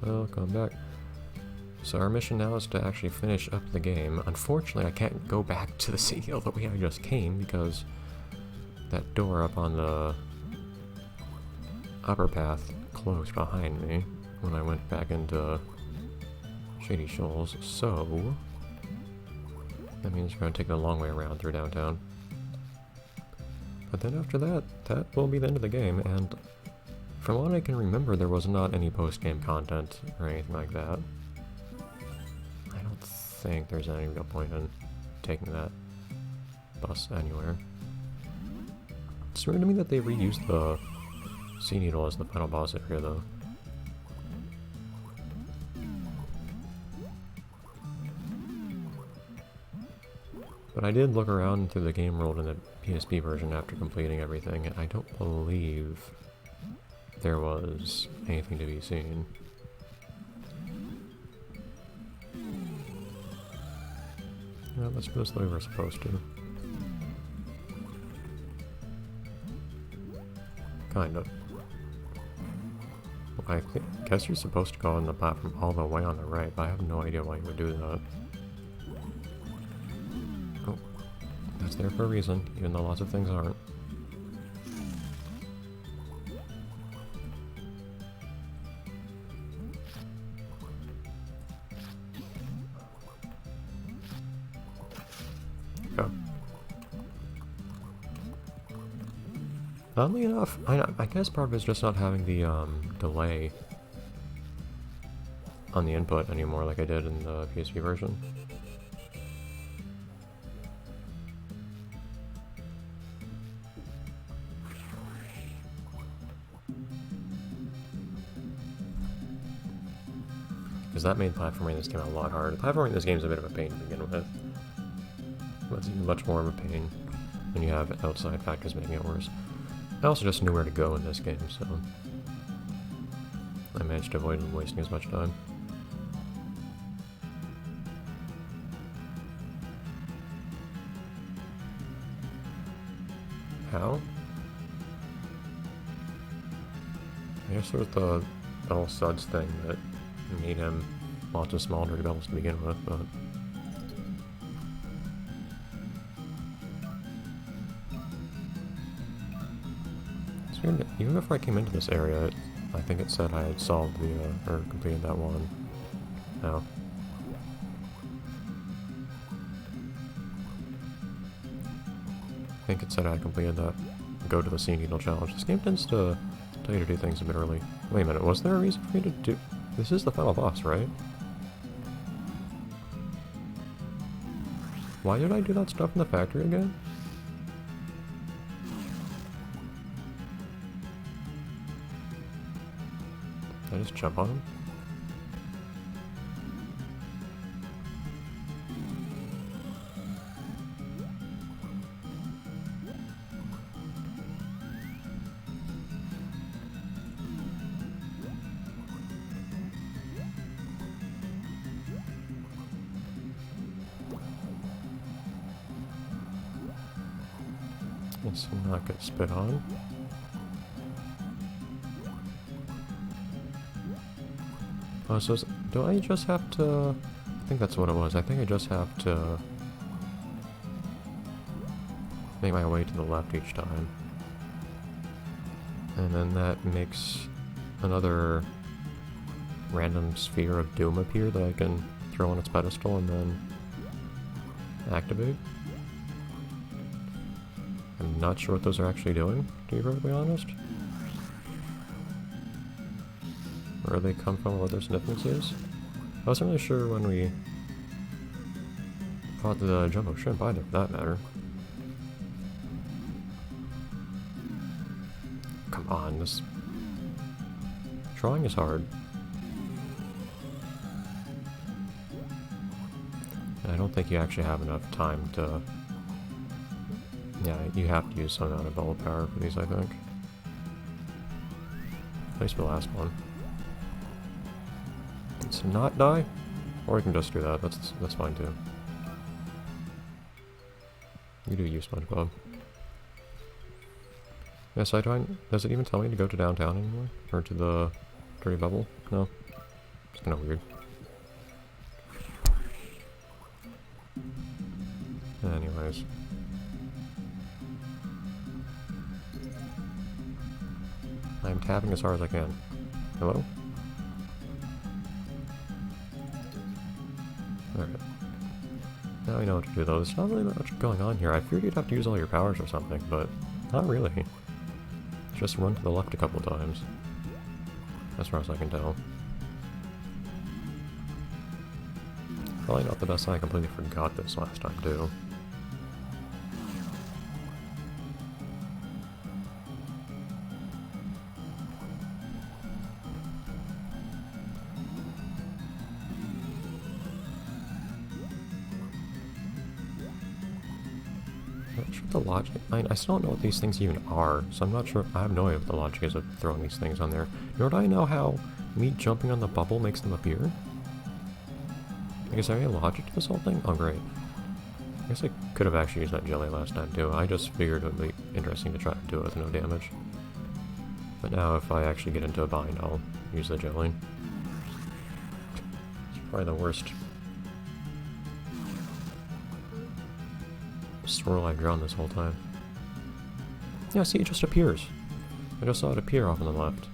Welcome back. So our mission now is to actually finish up the game. Unfortunately, I can't go back to the city the way I just came because that door up on the upper path closed behind me when I went back into Shady Shoals. So that means we're going to take the long way around through downtown. But then after that, that will be the end of the game, and from what I can remember, there was not any post-game content or anything like that. I don't think there's any real point in taking that bus anywhere. It's weird to me that they reused the Sea Needle as the final boss area, though. But I did look around through the game world in the PSP version after completing everything, and I don't believe there was anything to be seen. Yeah, let's go the way we're supposed to. Kind of. Well, I guess you're supposed to go on the platform all the way on the right, but I have no idea why you would do that. Oh, that's there for a reason, even though lots of things aren't. Go. Oddly enough, I guess part of it is just not having the delay on the input anymore like I did in the PSP version. Because that made platforming in this game a lot harder. Platforming in this game is a bit of a pain to begin with. But it's even much more of a pain when you have outside factors making it worse. I also just knew where to go in this game, so I managed to avoid wasting as much time. How? I guess there's the Bell Suds thing that made him lots of small dirty bells to begin with, but even before I came into this area, I think it said I had solved the, or completed that one. No. I think it said I had completed that Go to the Sea Needle challenge. This game tends to tell you to do things a bit early. Wait a minute, was there a reason for me to do... This is the final boss, right? Why did I do that stuff in the factory again? Did I just jump on him? Let's not get spit on. Oh, so do I just have to... I think that's what it was. I think I just have to make my way to the left each time. And then that makes another random sphere of doom appear that I can throw on its pedestal and then activate. I'm not sure what those are actually doing, to be perfectly honest. Where they come from, or what their significance is. I wasn't really sure when we fought the Jumbo Shrimp either, for that matter. Come on, this drawing is hard. And I don't think you actually have enough time to... Yeah, you have to use some amount of bubble power for these, I think. At least for the last one. Let's not die, or we can just do that. That's fine too. You do use Spongebob. Yeah, so does it even tell me to go to downtown anymore? Or to the dirty bubble? No. kind of weird. Anyways. I'm tapping as hard as I can. Hello? Alright. Now we know what to do though. There's not really much going on here. I feared you'd have to use all your powers or something, but not really. Just run to the left a couple times. As far as I can tell. Probably not the best I completely forgot this last time too. Not sure the logic. I still don't know what these things even are, so I'm not sure. I have no idea what the logic is of throwing these things on there. Nor do I know how me jumping on the bubble makes them appear. Like, is there any logic to this whole thing? Oh, great. I guess I could have actually used that jelly last time too. I just figured it would be interesting to try to do it with no damage. But now if I actually get into a bind, I'll use the jelly. It's probably the worst swirl I've drawn this whole time. Yeah, see, it just appears. I just saw it appear off on the left.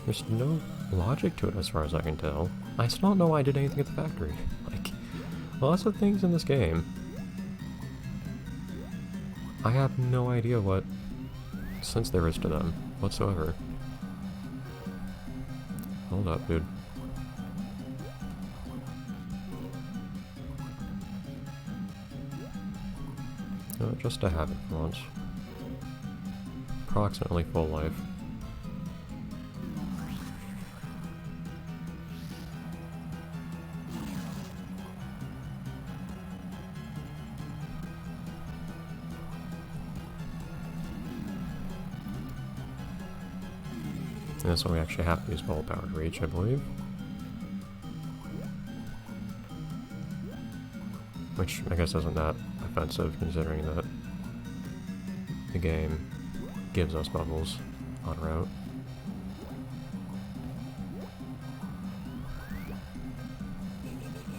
There's no logic to it as far as I can tell. I still don't know why I did anything at the factory. Like, lots of things in this game. I have no idea what sense there is to them whatsoever. Hold up, dude. Just to have it for once. Approximately full life. And this one we actually have to use bubble power to reach, I believe. Which I guess isn't that offensive considering that the game gives us bubbles en route.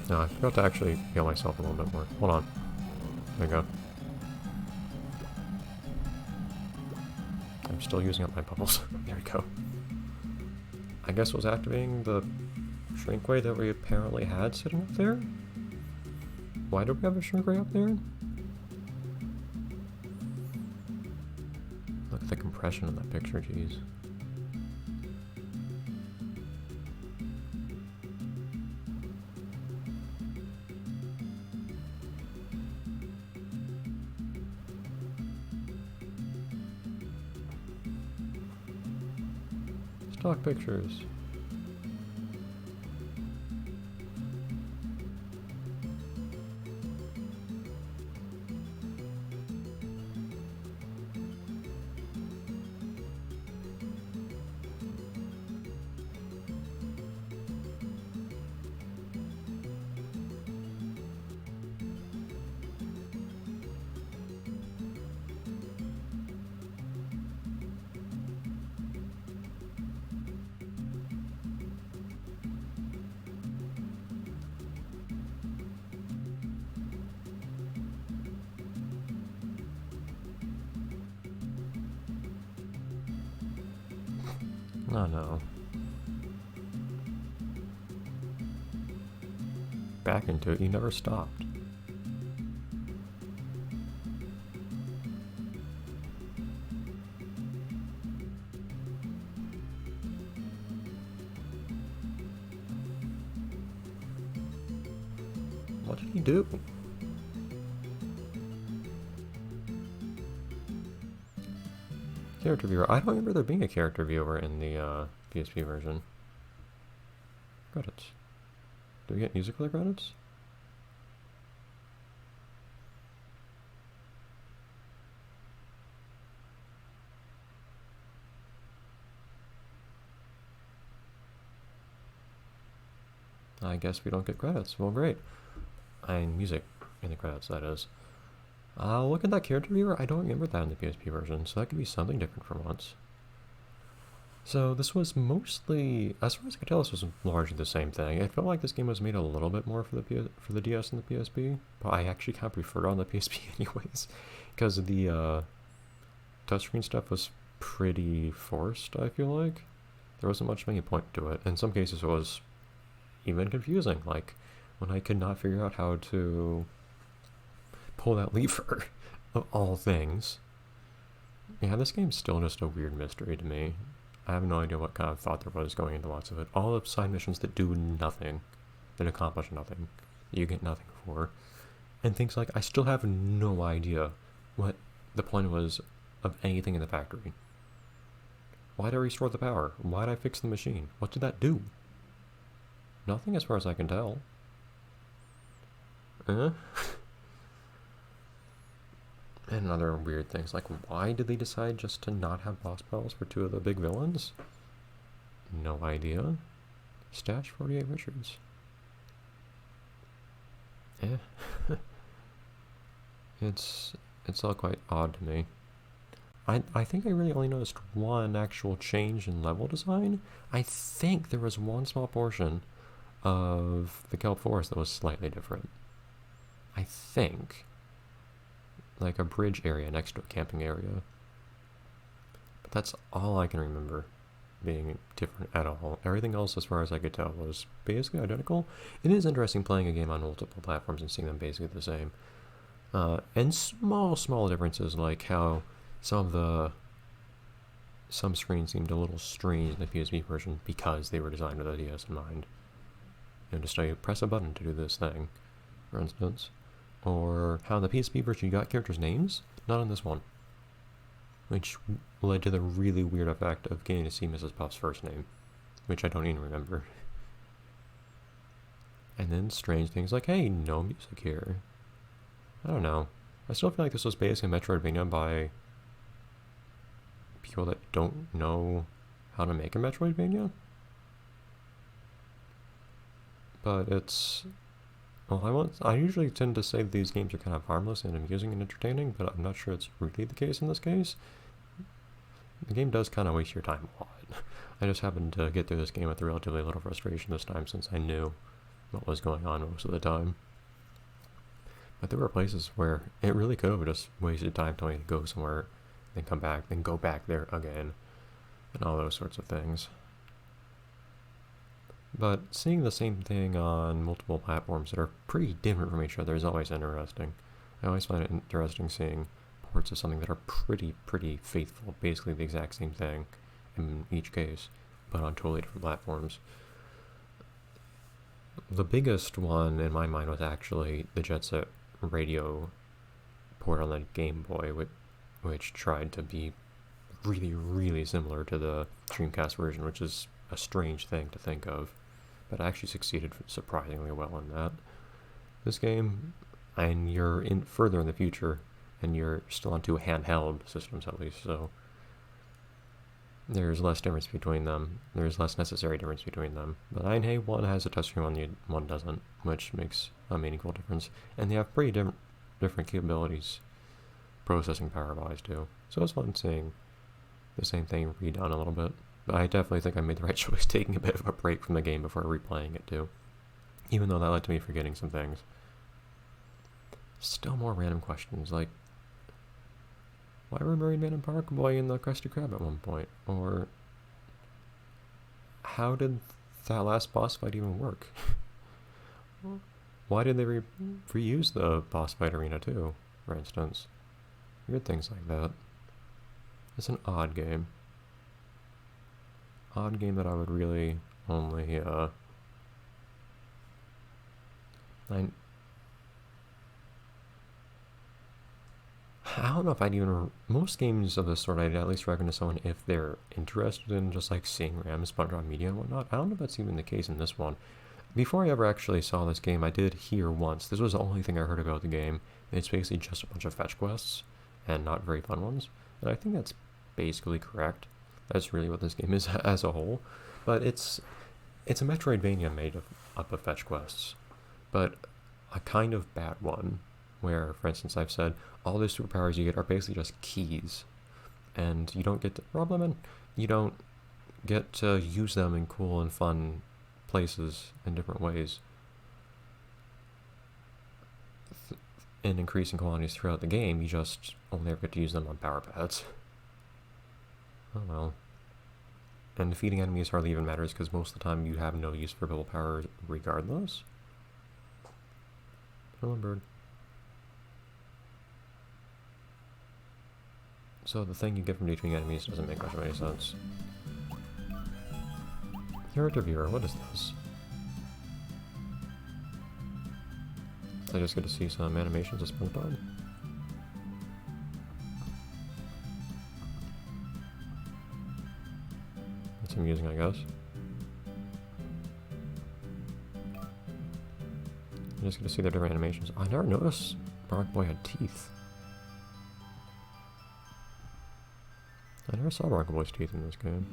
No, I forgot to actually heal myself a little bit more. Hold on. There we go. I'm still using up my bubbles. There we go. I guess it was activating the shrink ray that we apparently had sitting up there? Why do we have a shrink ray up there? Look at the compression of that picture, jeez. Stock pictures. Oh no. Back into it, you never stopped. What did he do? Character viewer. I don't remember there being a character viewer in the PSP version. Credits. Do we get music for the credits? I guess we don't get credits. Well, great. Music in the credits, that is. Look at that character viewer. I don't remember that in the PSP version, so that could be something different for once. So this was mostly, as far as I could tell, this was largely the same thing. It felt like this game was made a little bit more for the DS and the PSP, but I actually kind of preferred it on the PSP anyways, because the touchscreen stuff was pretty forced. I feel like there wasn't much of any point to it. In some cases, it was even confusing, like when I could not figure out how to pull that lever of all things. Yeah, this game's still just a weird mystery to me. I have no idea what kind of thought there was going into lots of it. All of side missions that do nothing, that accomplish nothing, that you get nothing for. And things like, I still have no idea what the point was of anything in the factory. Why did I restore the power? Why did I fix the machine? What did that do? Nothing as far as I can tell. And other weird things, like why did they decide just to not have boss battles for two of the big villains? No idea. Stash 48 Richards. It's all quite odd to me. I think I really only noticed one actual change in level design. I think there was one small portion of the Kelp Forest that was slightly different. I think. Like a bridge area next to a camping area. But that's all I can remember being different at all. Everything else, as far as I could tell, was basically identical. It is interesting playing a game on multiple platforms and seeing them basically the same. And small differences, like how some screens seemed a little strange in the PSP version because they were designed with the DS in mind. Just you press a button to do this thing, for instance. Or how in the PSP version you got characters' names, not on this one. Which led to the really weird effect of getting to see Mrs. Puff's first name, which I don't even remember. And then strange things like, hey, no music here. I don't know. I still feel like this was basically Metroidvania by people that don't know how to make a Metroidvania. But it's... Well, I usually tend to say that these games are kind of harmless and amusing and entertaining, but I'm not sure it's really the case in this case. The game does kind of waste your time a lot. I just happened to get through this game with relatively little frustration this time since I knew what was going on most of the time. But there were places where it really could have just wasted time telling me to go somewhere, then come back, then go back there again, and all those sorts of things. But seeing the same thing on multiple platforms that are pretty different from each other is always interesting. I always find it interesting seeing ports of something that are pretty faithful, basically the exact same thing in each case, but on totally different platforms. The biggest one in my mind was actually the Jet Set Radio port on the Game Boy, which tried to be really similar to the Dreamcast version, which is a strange thing to think of, but actually succeeded surprisingly well in that. This game, and you're further in the future, and you're still on two handheld systems at least, so there's less difference between them. There's less necessary difference between them. But hey, one has a touchscreen, one doesn't, which makes a meaningful difference. And they have pretty different capabilities, processing power-wise too. So it's fun seeing the same thing redone a little bit. But I definitely think I made the right choice taking a bit of a break from the game before replaying it too. Even though that led to me forgetting some things. Still more random questions, like why were Married Man and Park Boy in the Krusty Krab at one point? Or how did that last boss fight even work? Why did they reuse the boss fight arena too, for instance? Weird things like that. It's an odd game. Odd game that I would really only, I don't know if I'd even... Most games of this sort I'd at least recommend to someone if they're interested in just like seeing random SpongeBob media and whatnot. I don't know if that's even the case in this one. Before I ever actually saw this game, I did hear once. This was the only thing I heard about the game. It's basically just a bunch of fetch quests and not very fun ones. And I think that's basically correct. That's really what this game is as a whole. But it's a Metroidvania made up of fetch quests. But a kind of bad one. Where, for instance, I've said all the superpowers you get are basically just keys, and you don't get to rub them in. You don't get to use them in cool and fun places in different ways. In increasing quantities throughout the game, you just only ever get to use them on power pads. Oh well. And defeating enemies hardly even matters because most of the time you have no use for double power regardless. Hello, bird. So the thing you get from defeating enemies doesn't make much of any sense. Character viewer, what is this? I just get to see some animations of Spongebob. That's amusing, I guess. I just get to see their different animations. I never noticed Bronco Boy had teeth. I never saw Bronco Boy's teeth in this game.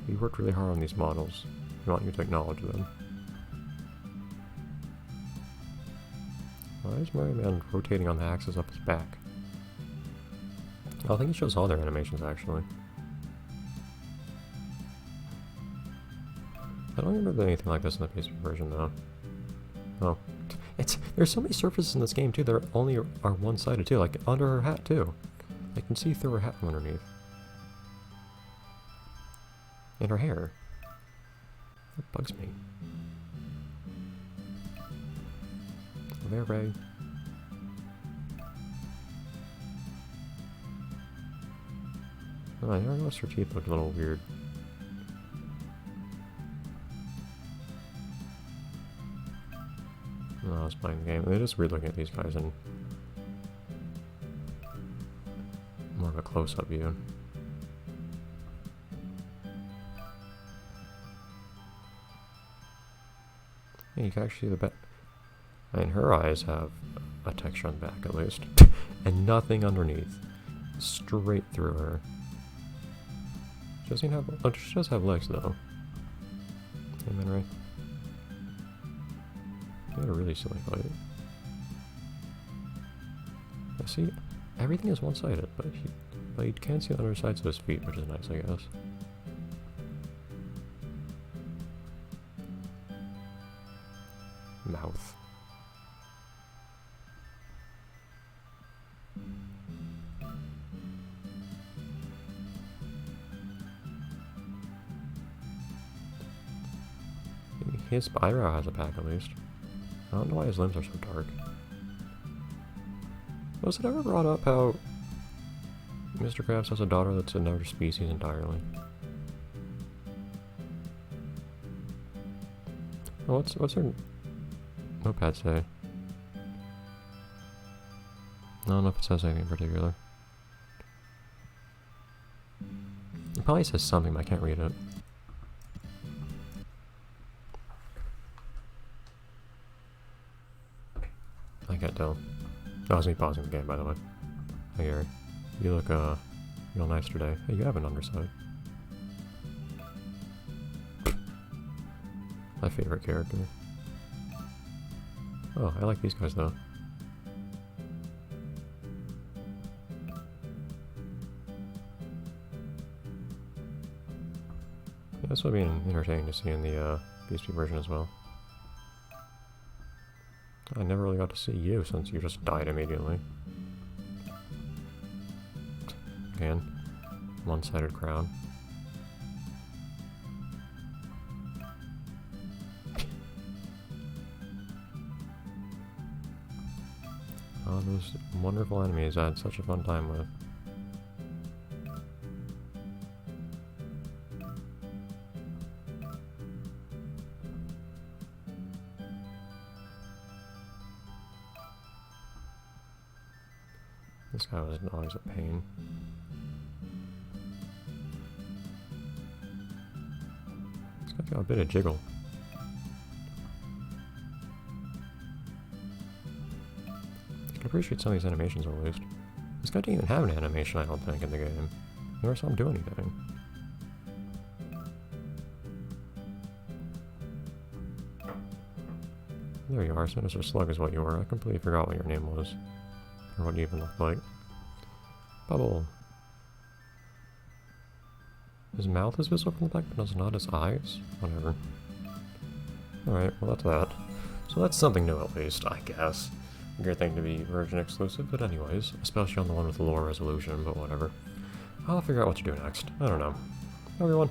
We worked really hard on these models. We want you to acknowledge them. Why is Mario Man rotating on the axis up his back? I think he shows all their animations, actually. I don't remember anything like this in the PSP version, though. Oh. There's so many surfaces in this game, too, that only are one-sided, too. Like, under her hat, too. I can see through her hat from underneath. And her hair. That bugs me. There, Ray. Oh, I never noticed her teeth look a little weird. No, I was playing the game. It is weird looking at these guys in more of a close-up view. Yeah, you can actually see the back. I mean, her eyes have a texture on the back, at least. And nothing underneath. Straight through her. She doesn't have... Oh, she does have legs, though. Hey, man, Ray. You had a really silly fight. I see, everything is one-sided, but you can see the undersides of his feet, which is nice, I guess. Mouth. His eyebrow has a pack, at least. I don't know why his limbs are so dark. Was it ever brought up how Mr. Krabs has a daughter that's another species entirely? Oh, what's her notepad say? I don't know if it says anything in particular. It probably says something, but I can't read it. I can't tell. That was me pausing the game, by the way. Hey Gary, you look real nice today. Hey, you have an underside. My favorite character. Oh, I like these guys though. Yeah, this would be entertaining to see in the PSP version as well. I never really got to see you since you just died immediately. Again, one-sided crown. Oh, those wonderful enemies I had such a fun time with. This guy was always a pain. This guy's got a bit of jiggle. I can appreciate some of these animations at least. This guy didn't even have an animation, I don't think, in the game. Never saw him do anything. There you are, Sinister Slug is what you were. I completely forgot what your name was. Or what you even looked like. Bubble! His mouth is visible from the back, but not his eyes? Whatever. Alright, well that's that. So that's something new at least, I guess. Weird thing to be version exclusive, but anyways. Especially on the one with lower resolution, but whatever. I'll figure out what to do next. I don't know. Everyone.